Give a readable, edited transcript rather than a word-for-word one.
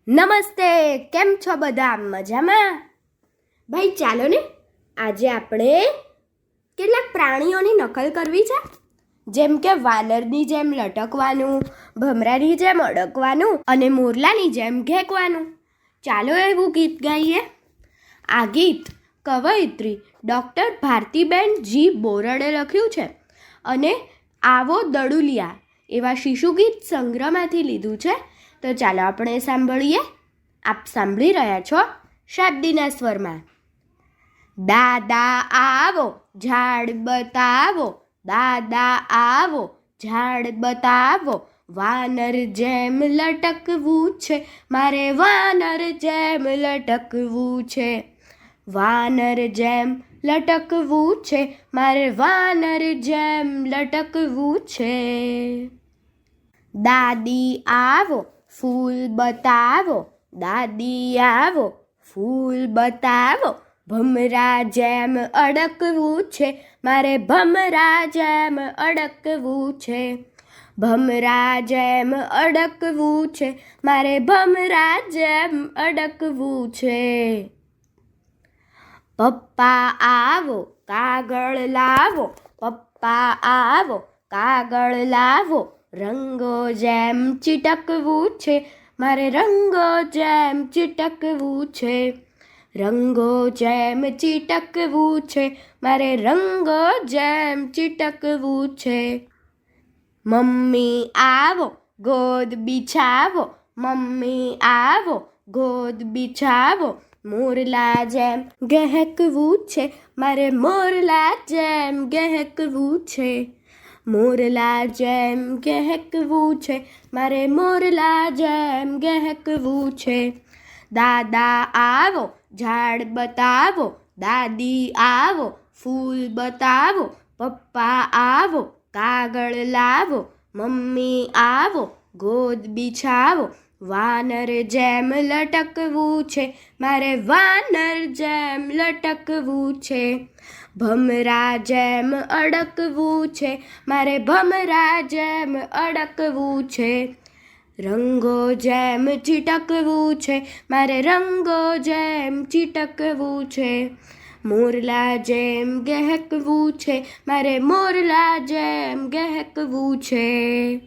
નમસ્તે, કેમ છો બધા? મજામાં? ભાઈ ચાલો ને આજે આપણે કેટલાક પ્રાણીઓની નકલ કરવી છે, જેમ કે વાનરની જેમ લટકવાનું, ભમરાની જેમ અડકવાનું અને મોરલાની જેમ ઘેંકવાનું. ચાલો એવું ગીત ગાઈએ. આ ગીત કવયિત્રી ડૉક્ટર ભારતીબેન જી બોરડે લખ્યું છે અને આવો દડુલિયા એવા શિશુગીત સંગ્રહમાંથી લીધું છે. તો ચાલો આપણે સાંભળીએ. આપ સાંભળી રહ્યા છો શાબ્દીના સ્વરમાં. દાદા આવો ઝાડ બતાવો, દાદા આવો ઝાડ બતાવો, વાનર જેમ લટકવું છે મારે, વાનર જેમ લટકવું છે, વાનર જેમ લટકવું છે મારે, વાનર જેમ લટકવું છે. દાદી આવો ફૂલ બતાવો, દાદી આવો ફૂલ બતાવો, ભમરા જેમ અડકવું છે મારે, ભમરા જેમ અડકવું છે, ભમરા જેમ અડકવું છે મારે, ભમરા જેમ અડકવું છે. પપ્પા આવો કાગળ લાવો, પપ્પા આવો કાગળ લાવો, રંગો જેમ ચીટકવું છે મારે, રંગો જેમ ચીટકવું છે, રંગો જેમ ચીટકવું છે મારે, રંગો જેમ ચીટકવું છે. મમ્મી આવો ગોદ બિછાવો, મમ્મી આવો ગોદ બિછાવો, મોરલા જેમ ગહેકવું છે મારે, મોરલા જેમ ગહેકવું છે, મોરલા જેમ ગહેકવું છે મારે, મોરલા જેમ ગહેકવું છે. દાદા આવો ઝાડ બતાવો, દાદી આવો ફૂલ બતાવો, પપ્પા આવો કાગળ લાવો, મમ્મી આવો ગોદ બિછાવો, વાનર જેમ લટકવું છે મારે, વાનર જેમ લટકવું છે, ભમરા જેમ અડકવું છે મારે, ભમરા જેમ અડકવું છે, રંગો જેમ ચીટકવું છે મારે, રંગો જેમ ચીટકવું છે, મોરલા જેમ ગહેકવું છે મારે, મોરલા જેમ ગહેકવું છે.